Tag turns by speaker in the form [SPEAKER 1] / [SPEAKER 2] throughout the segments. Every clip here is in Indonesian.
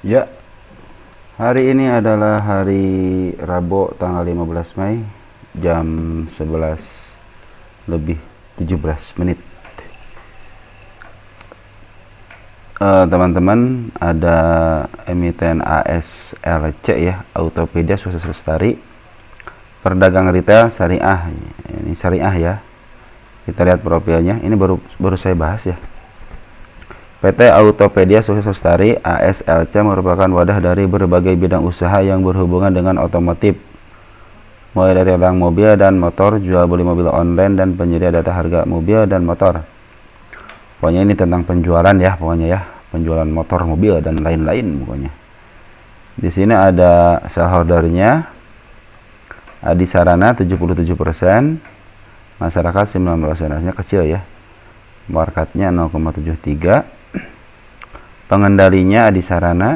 [SPEAKER 1] Ya, hari ini adalah hari Rabu tanggal 15 Mei jam 11 lebih 17 menit. Teman-teman, ada emiten ASLC ya, Autopedia Sukses Lestari, perdagang retail syariah. Ini syariah ya. Kita lihat profilnya. Ini baru saya bahas ya. PT Autopedia Sukses Lestari (ASLC) merupakan wadah dari berbagai bidang usaha yang berhubungan dengan otomotif, mulai dari lelang mobil dan motor, jual beli mobil online, dan penyedia data harga mobil dan motor. Pokoknya ini tentang penjualan ya, pokoknya ya, penjualan motor, mobil, dan lain-lain pokoknya. Di sini ada sell holdernya, Adi Sarana 77%, masyarakat 19%, kecil ya. Marketnya 0,73. Pengendalinya Adi Sarana.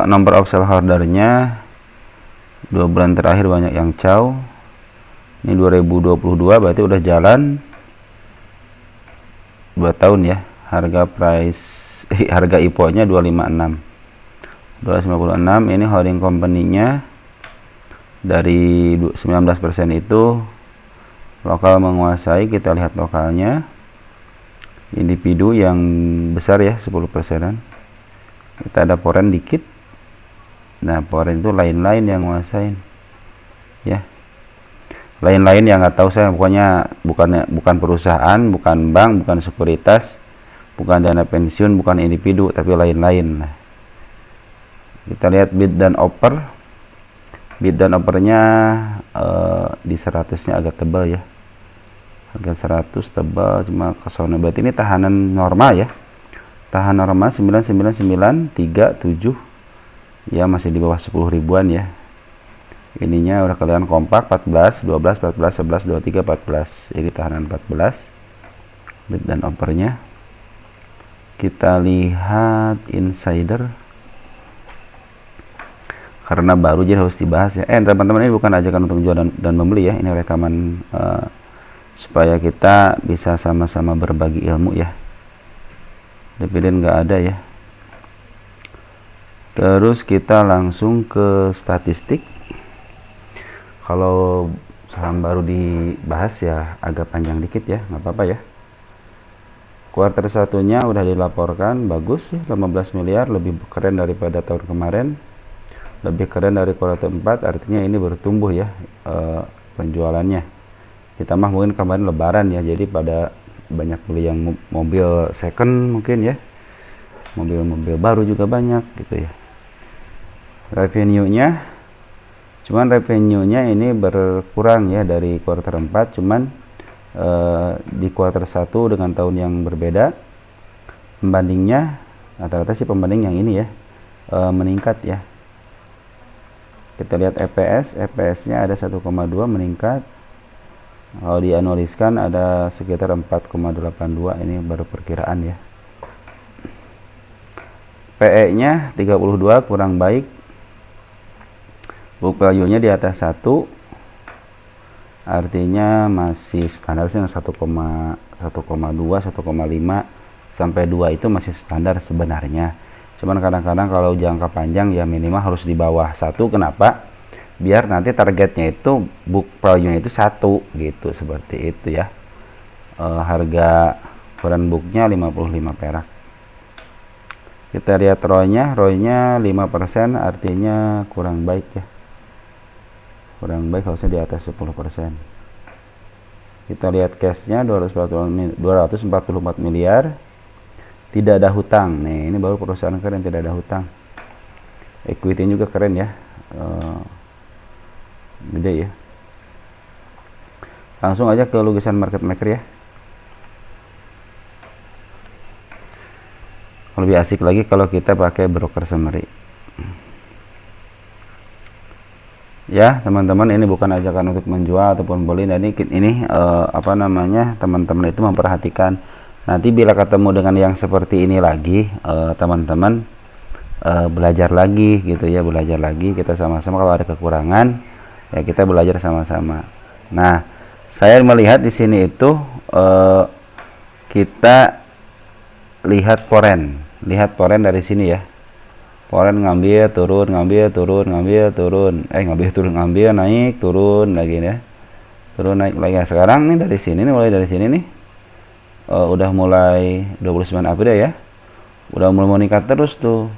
[SPEAKER 1] Number of sell holdernya 2 bulan terakhir banyak yang caw. Ini 2022, berarti udah jalan 2 tahun ya. Harga IPO-nya 256. Ini holding company-nya dari 19% itu lokal menguasai. Kita lihat lokalnya, individu yang besar ya, 10%-an. Kita ada foreign dikit. Nah, foreign itu lain-lain yang nguasain ya. Lain-lain yang nggak tahu saya, pokoknya bukan perusahaan, bukan bank, bukan sekuritas, bukan dana pensiun, bukan individu, tapi lain-lain. Nah, kita lihat bid dan offer. Bid dan offernya di 100-nya agak tebal ya. Harga 100 tebal, cuma kesana. Berarti ini tahanan normal ya. Tahan normal 99937 ya, masih di bawah 10 ribuan ya. Ininya udah kelihatan kompak, 14, 12, 14, 11, 23, 14. Jadi tahanan 14. Bid dan offernya. Kita lihat insider. Karena baru jadi harus dibahas ya. Teman-teman, ini bukan ajakan untuk jual dan membeli ya. Ini rekaman supaya kita bisa sama-sama berbagi ilmu ya. Dividen nggak ada ya. Terus kita langsung ke statistik. Kalau saham baru dibahas ya agak panjang dikit ya, nggak apa-apa ya. Kuartal satunya udah dilaporkan bagus ya, 15 miliar, lebih keren daripada tahun kemarin, lebih keren dari kuartal 4, artinya ini bertumbuh ya penjualannya. Ditambah mungkin kemarin lebaran ya, jadi pada banyak beli yang mobil second mungkin ya, mobil-mobil baru juga banyak gitu ya. Revenue-nya ini berkurang ya dari kuartal 4, cuman di kuartal 1 dengan tahun yang berbeda, pembandingnya rata-rata sih pembanding yang ini ya meningkat ya. Kita lihat EPS-nya ada 1,2 meningkat. Kalau dianaliskan ada sekitar 4,82, ini baru perkiraan ya. PE-nya 32, kurang baik. Book value-nya di atas 1, artinya masih standar sih 1,2, 1,5 sampai 2 itu masih standar sebenarnya. Cuman kadang-kadang kalau jangka panjang ya minimal harus di bawah 1. Kenapa? Biar nanti targetnya itu book value-nya itu 1 gitu, seperti itu ya. Harga current book-nya 55 perak. Kita lihat ROI-nya 5%, artinya kurang baik ya. Kurang baik, harusnya di atas 10%. Kita lihat cash-nya 244 miliar. Tidak ada hutang. Nih, ini baru perusahaan keren, tidak ada hutang. Equity juga keren ya. Gede ya. Langsung aja ke lukisan market maker ya. Lebih asik lagi kalau kita pakai broker summary. Ya teman-teman, ini bukan ajakan untuk menjual ataupun beli. Dan ini teman-teman itu memperhatikan. Nanti bila ketemu dengan yang seperti ini lagi, teman-teman belajar lagi gitu ya, belajar lagi. Kita sama-sama, kalau ada kekurangan ya kita belajar sama-sama. Nah, saya melihat di sini itu kita lihat foreign lihat poren dari sini ya. Poren ngambil turun, ngambil turun, ngambil turun, ngambil turun, ngambil naik turun lagi ya, turun naik lagi. Sekarang nih dari sini nih, mulai dari sini nih udah mulai 29 April ya, udah mulai meningkat terus tuh.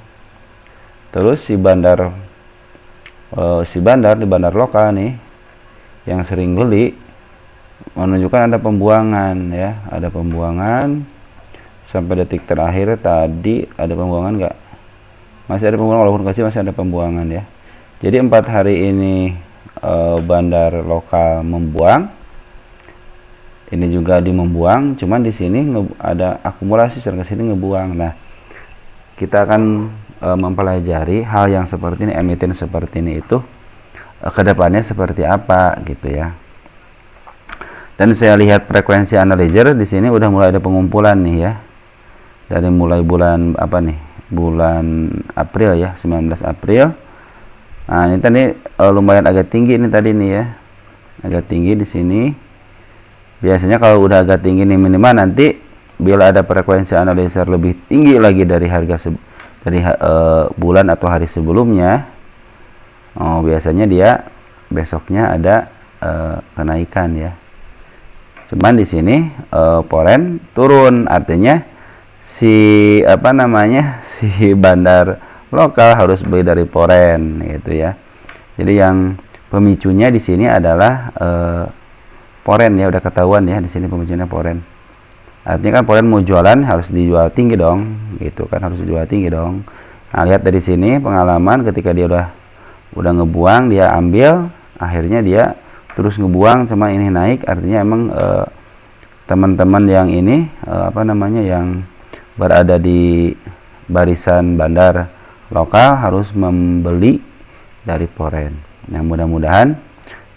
[SPEAKER 1] Terus si bandar di bandar lokal nih yang sering beli menunjukkan ada pembuangan ya, ada pembuangan sampai detik terakhir tadi. Ada pembuangan nggak? Masih ada pembuangan, walaupun kecil masih ada pembuangan ya. Jadi 4 hari ini bandar lokal membuang, ini juga membuang, cuman di sini ada akumulasi secara kesini ngebuang. Nah, kita akan mempelajari hal yang seperti ini, emiten seperti ini itu kedepannya seperti apa gitu ya. Dan saya lihat frekuensi analyzer di sini udah mulai ada pengumpulan nih ya, dari mulai bulan apa nih, bulan April ya, 19 April. Nah, ini tadi lumayan agak tinggi ini tadi nih ya, agak tinggi di sini. Biasanya kalau udah agak tinggi nih minimal nanti bila ada frekuensi analyzer lebih tinggi lagi dari harga dari bulan atau hari sebelumnya, biasanya dia besoknya ada kenaikan ya. Cuman di sini poren turun, artinya si bandar lokal harus beli dari poren gitu ya. Jadi yang pemicunya di sini adalah poren ya, udah ketahuan ya di sini pemicunya poren. Artinya kan poren mau jualan harus dijual tinggi dong, gitu kan, harus dijual tinggi dong. Nah, lihat dari sini pengalaman ketika dia udah ngebuang, dia ambil, akhirnya dia terus ngebuang, cuma ini naik, artinya emang teman-teman yang ini yang berada di barisan bandar lokal harus membeli dari poren. Nah, mudah-mudahan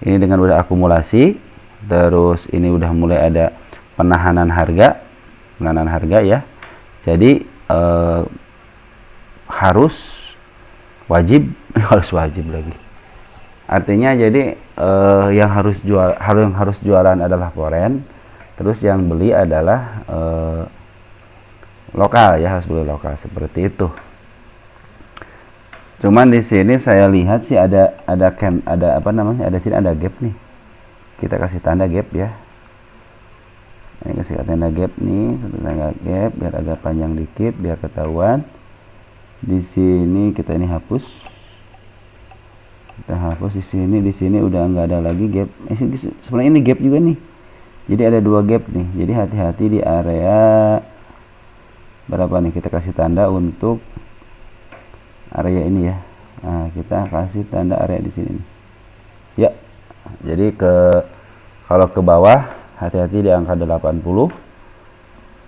[SPEAKER 1] ini dengan udah akumulasi, terus ini udah mulai ada penahanan harga ya. Jadi harus wajib lagi. Artinya jadi yang harus jualan adalah poren, terus yang beli adalah lokal ya, harus beli lokal seperti itu. Cuman di sini saya lihat sih ada sini ada gap nih. Kita kasih tanda gap ya. Ini kasih tanda gap nih, tanda gap biar agak panjang dikit biar ketahuan. Di sini kita ini hapus. Kita hapus di sini udah nggak ada lagi gap. Sebenarnya ini gap juga nih. Jadi ada 2 gap nih. Jadi hati-hati di area berapa nih, kita kasih tanda untuk area ini ya. Nah, kita kasih tanda area di sini nih. Ya. Jadi kalau ke bawah hati-hati di angka 80.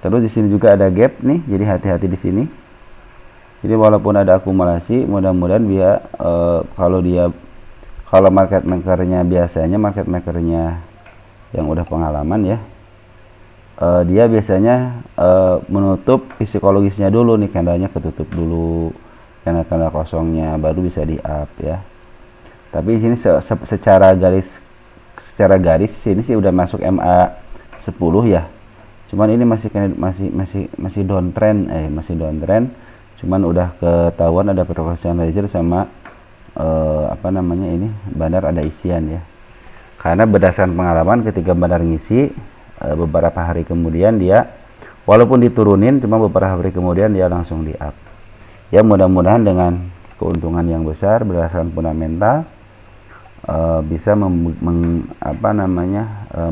[SPEAKER 1] Terus di sini juga ada gap nih. Jadi hati-hati di sini. Jadi walaupun ada akumulasi, mudah-mudahan dia kalau market makernya biasanya yang udah pengalaman ya, dia biasanya menutup psikologisnya dulu nih, candlenya ketutup dulu, candle kosongnya baru bisa di up ya. Tapi di sini secara garis sini sih udah masuk MA 10 ya. Cuman ini masih downtrend, cuman udah ketahuan ada frekuensi analyzer sama ini bandar ada isian ya. Karena berdasarkan pengalaman ketika bandar ngisi beberapa hari kemudian dia walaupun diturunin, cuma beberapa hari kemudian dia langsung di up. Ya, mudah-mudahan dengan keuntungan yang besar berdasarkan fundamental bisa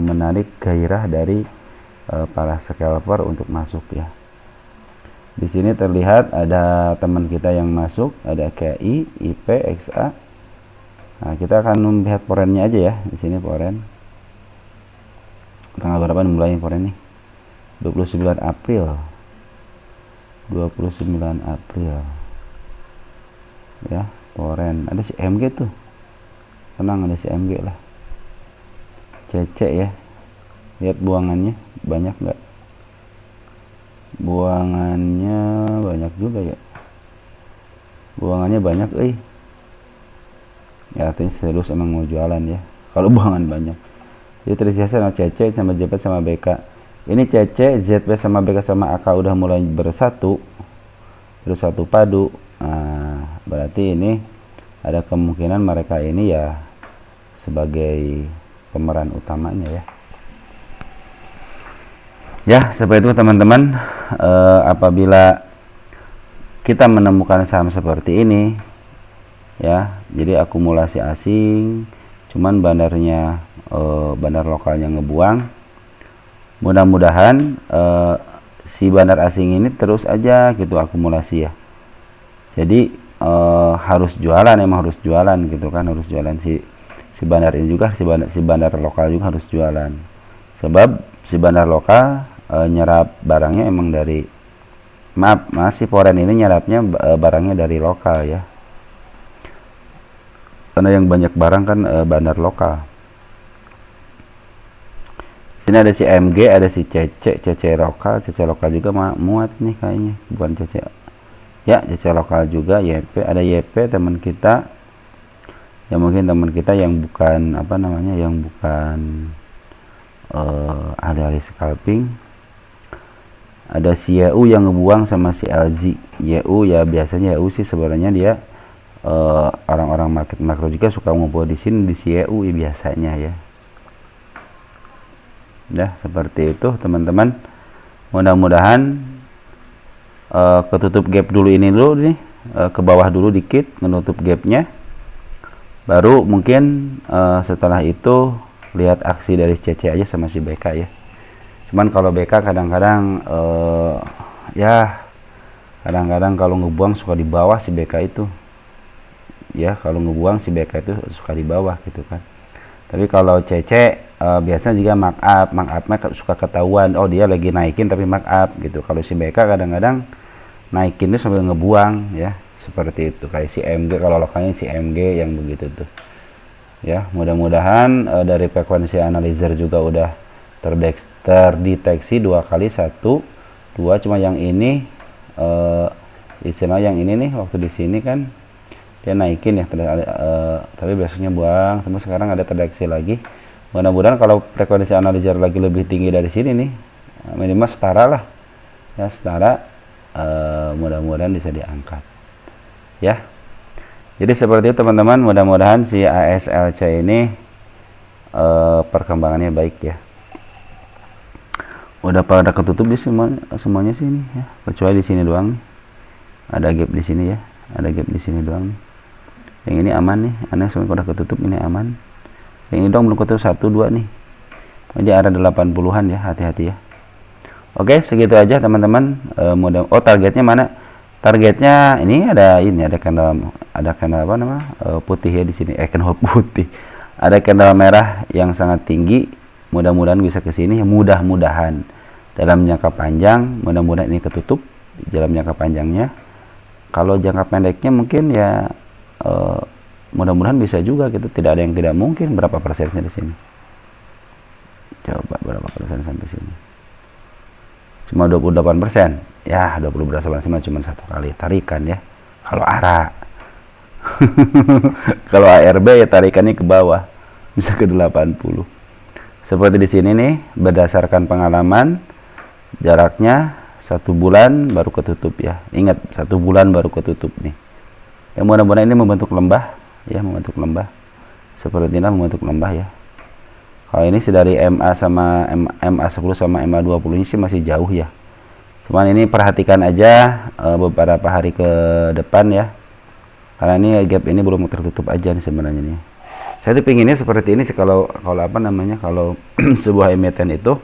[SPEAKER 1] menarik gairah dari para scalper untuk masuk ya. Di sini terlihat ada teman kita yang masuk, ada KI, IP, XA. Nah, kita akan melihat porennya aja ya. Di sini poren. Tanggal berapa mulai poren nih? 29 April. 29 April. Ya, poren. Ada si MG tuh. Tenang, ada si MG lah. CC ya. Lihat buangannya banyak nggak? Buangannya banyak juga ya. Buangannya banyak, ya artinya serius emang mau jualan ya kalau buangan banyak. Jadi tersiasa sama CC sama JP sama BK. Ini CC, ZP sama BK sama AK udah mulai bersatu. terus satu padu. Nah, berarti ini ada kemungkinan mereka ini ya sebagai pemeran utamanya ya. Ya, seperti itu teman-teman. Apabila kita menemukan saham seperti ini ya, jadi akumulasi asing, cuman bandarnya bandar lokalnya ngebuang. Mudah-mudahan si bandar asing ini terus aja gitu akumulasi ya. Jadi harus jualan, emang harus jualan gitu kan, harus jualan si bandar ini juga, si bandar lokal juga harus jualan. Sebab si bandar lokal nyerap barangnya emang dari, si foreign ini nyerapnya barangnya dari lokal ya. Karena yang banyak barang kan bandar lokal. Sini ada si MG, ada si CC lokal juga muat nih kayaknya, bukan CC. Ya, CC lokal juga, YP, ada YP teman kita. Ya mungkin teman kita yang bukan apa namanya, yang bukan ahli scalping. Ada si YU yang ngebuang sama si LZ. YU ya biasanya YU sih sebenarnya dia orang-orang market makro juga suka ngumpul di sini di si YU ya, biasanya ya. Nah, seperti itu teman-teman. Mudah-mudahan ketutup gap dulu ini dulu nih, ke bawah dulu dikit menutup gapnya, baru mungkin setelah itu lihat aksi dari CC aja sama si BK ya. Cuman kalau BK kadang-kadang ya kadang-kadang kalau ngebuang suka di bawah si BK itu ya, kalau ngebuang si BK itu suka di bawah gitu kan. Tapi kalau CC biasanya juga markup suka ketahuan, oh dia lagi naikin tapi markup gitu. Kalau si BK kadang-kadang naikin itu sambil ngebuang ya, seperti itu. Kayak si MG, kalau lokalnya si MG yang begitu tuh ya. Mudah-mudahan dari frekuensi analyzer juga udah terdeteksi 2 kali, 1 2, cuma yang ini istilah yang ini nih waktu di sini kan dia naikin ya, tapi biasanya buang, terus sekarang ada terdeteksi lagi. Mudah-mudahan kalau frekuensi analyzer lagi lebih tinggi dari sini nih, minimal setara lah ya, setara, mudah-mudahan bisa diangkat ya. Jadi seperti itu teman-teman, mudah-mudahan si ASLC ini perkembangannya baik ya. Udah pada ketutup di semuanya sini ya, kecuali di sini doang nih. Ada gap di sini ya, ada gap di sini doang nih. Yang ini aman nih, aneh semua udah ketutup, ini aman. Yang ini dong belum ketutup, 1 2 nih. Jadi ada 80-an ya, hati-hati ya. Oke, segitu aja teman-teman. Targetnya mana? Targetnya ini ada candle apa nama? Putih ya di sini. Candle putih. Ada candle merah yang sangat tinggi. Mudah-mudahan bisa ke sini. Mudah-mudahan dalam jangka panjang, mudah-mudahan ini ketutup dalam jangka panjangnya. Kalau jangka pendeknya mungkin ya mudah-mudahan bisa juga gitu. Tidak ada yang tidak mungkin. Berapa persennya di sini? Coba berapa persen sampai sini? Cuma 28%. Ya, 28% cuma satu kali tarikan ya. Kalau ARA. Kalau ARB ya tarikannya ke bawah. Bisa ke 80. Seperti di sini nih, berdasarkan pengalaman jaraknya 1 bulan baru ketutup ya. Ingat, 1 bulan baru ketutup nih. Ya mudah-mudahan ini membentuk lembah ya, membentuk lembah. Seperti inilah membentuk lembah ya. Kalau ini sih dari MA sama MA10 sama MA20 ini sih masih jauh ya. Cuman ini perhatikan aja beberapa hari ke depan ya. Karena ini gap ini belum tertutup aja nih sebenarnya nih. Saya tuh pinginnya seperti ini sih kalau apa namanya, kalau sebuah emiten itu.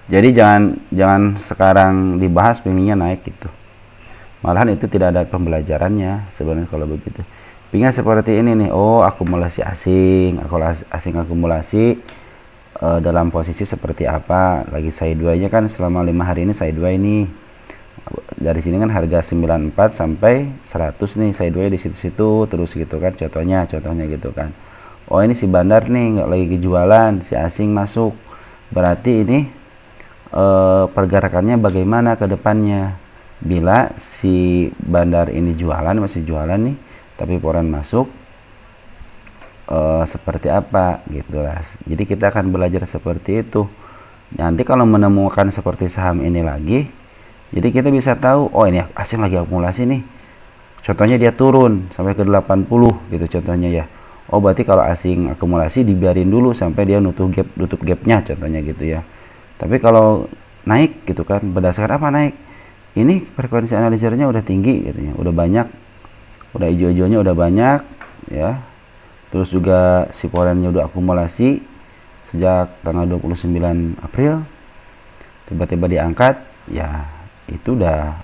[SPEAKER 1] Jadi jangan sekarang dibahas pinginnya naik gitu. Malahan itu tidak ada pembelajarannya sebenarnya kalau begitu. Pingin seperti ini nih, oh akumulasi asing akumulasi dalam posisi seperti apa, lagi sideways-nya kan selama 5 hari ini sideways ini. Dari sini kan harga 94 sampai 100 nih sideways di situ-situ terus gitu kan, contohnya gitu kan. Oh ini si bandar nih nggak lagi jualan, si asing masuk, berarti ini pergerakannya bagaimana ke depannya. Bila si bandar ini masih jualan nih, tapi foreign masuk, seperti apa gitu lah. Jadi kita akan belajar seperti itu. Nanti kalau menemukan seperti saham ini lagi, Jadi kita bisa tahu, oh ini asing lagi akumulasi nih. Contohnya dia turun sampai ke 80 gitu contohnya ya. Oh berarti kalau asing akumulasi dibiarin dulu sampai dia nutup gapnya contohnya gitu ya. Tapi kalau naik gitu kan, berdasarkan apa naik? Ini frekuensi analisernya udah tinggi gitu ya, udah banyak, udah hijau-hijaunya udah banyak ya. Terus juga si polennya udah akumulasi sejak tanggal 29 April, tiba-tiba diangkat, ya itu udah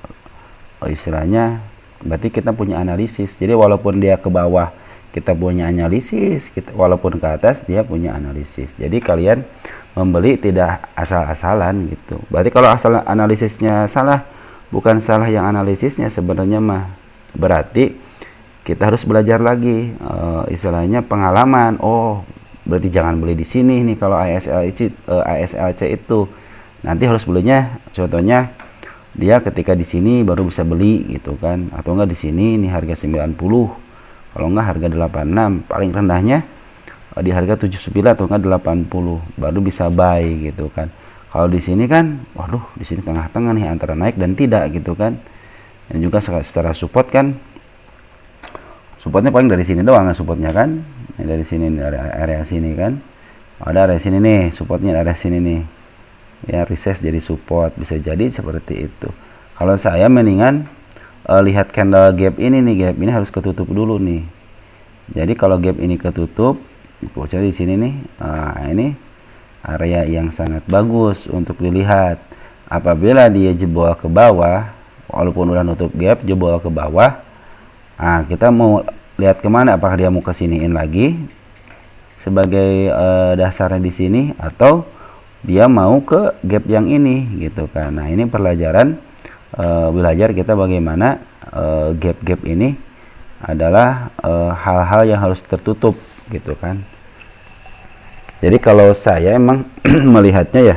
[SPEAKER 1] istilahnya berarti kita punya analisis. Jadi walaupun dia ke bawah kita punya analisis, walaupun ke atas dia punya analisis. Jadi kalian membeli tidak asal-asalan gitu. Berarti kalau asal analisisnya salah, bukan salah yang analisisnya sebenarnya mah, berarti kita harus belajar lagi istilahnya pengalaman. Oh berarti jangan beli di sini nih kalau ASLC itu. Nanti harus belinya contohnya dia ketika di sini baru bisa beli gitu kan, atau enggak di sini nih harga 90, kalau enggak harga 86, paling rendahnya di harga 79 atau enggak 80 baru bisa buy gitu kan. Kalau di sini kan waduh di sini tengah-tengah nih antara naik dan tidak gitu kan. Dan juga secara support kan, supportnya paling dari sini doang supportnya kan, dari sini dari area sini kan, ada area sini nih supportnya, area sini nih ya, recess jadi support, bisa jadi seperti itu. Kalau saya mendingan lihat candle gap ini nih, gap ini harus ketutup dulu nih. Jadi kalau gap ini ketutup, bocor di sini nih, ini area yang sangat bagus untuk dilihat. Apabila dia jebol ke bawah, walaupun udah nutup gap, jebol ke bawah, kita mau lihat kemana? Apakah dia mau kesiniin lagi sebagai dasarnya di sini, atau dia mau ke gap yang ini gitu kan. Nah ini pelajaran belajar kita bagaimana gap-gap ini adalah hal-hal yang harus tertutup gitu kan. Jadi kalau saya emang melihatnya ya,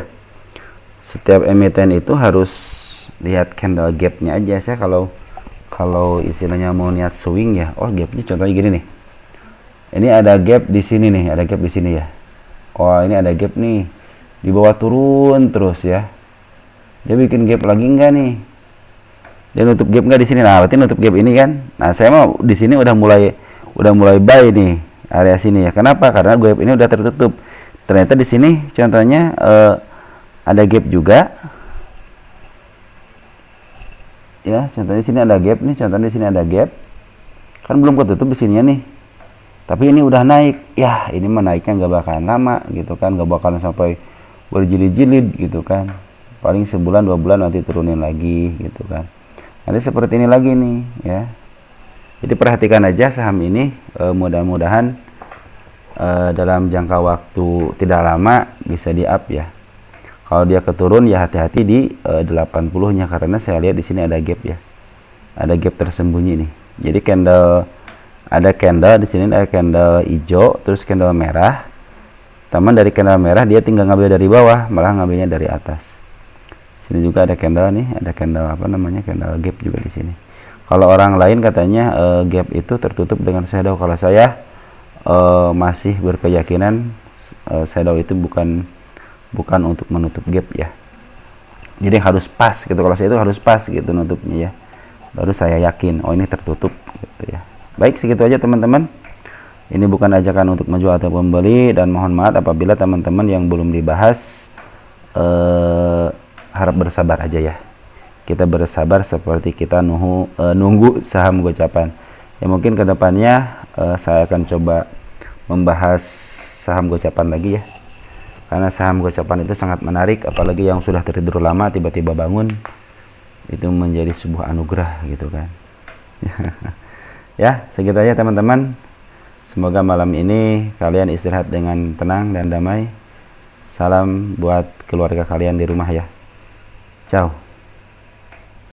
[SPEAKER 1] setiap emiten itu harus lihat candle gapnya aja. Saya kalau istilahnya mau niat swing ya, oh gapnya contohnya gini nih, ini ada gap di sini nih, ada gap di sini ya, oh ini ada gap nih di bawah, turun terus ya, dia bikin gap lagi enggak nih, dia nutup gap enggak di sini, nah berarti nutup gap ini kan. Nah saya mau di sini udah mulai buy nih area sini ya. Kenapa? Karena gap ini udah tertutup. Ternyata di sini contohnya ada gap juga ya, contohnya di sini ada gap nih, contohnya di sini ada gap kan, belum ketutup di sininya nih, tapi ini udah naik ya. Ini menaiknya nggak bakalan lama gitu kan, nggak bakalan sampai berjilid-jilid gitu kan, paling sebulan 2 bulan nanti turunin lagi gitu kan. Nanti seperti ini lagi nih ya. Jadi perhatikan aja saham ini, mudah-mudahan dalam jangka waktu tidak lama bisa di up ya. Kalau dia keturun ya hati-hati di 80-nya, karena saya lihat di sini ada gap ya, ada gap tersembunyi nih. Jadi ada candle di sini, ada candle hijau, terus candle merah. Teman dari candle merah dia tinggal ngambil dari bawah, malah ngambilnya dari atas. Sini juga ada candle nih, ada candle apa namanya, candle gap juga di sini. Kalau orang lain katanya gap itu tertutup dengan shadow. Kalau saya masih berkeyakinan shadow itu bukan untuk menutup gap ya. Jadi harus pas gitu. Kalau saya itu harus pas gitu nutupnya ya. Baru saya yakin, oh ini tertutup gitu ya. Baik, segitu aja teman-teman. Ini bukan ajakan untuk menjual atau membeli, dan mohon maaf apabila teman-teman yang belum dibahas, harap bersabar aja ya. Kita bersabar seperti kita nunggu saham gocapan. Ya mungkin kedepannya saya akan coba membahas saham gocapan lagi ya. Karena saham gocapan itu sangat menarik, apalagi yang sudah tertidur lama tiba-tiba bangun, itu menjadi sebuah anugerah gitu kan. Ya, segitu aja teman-teman. Semoga malam ini kalian istirahat dengan tenang dan damai. Salam buat keluarga kalian di rumah ya. Ciao.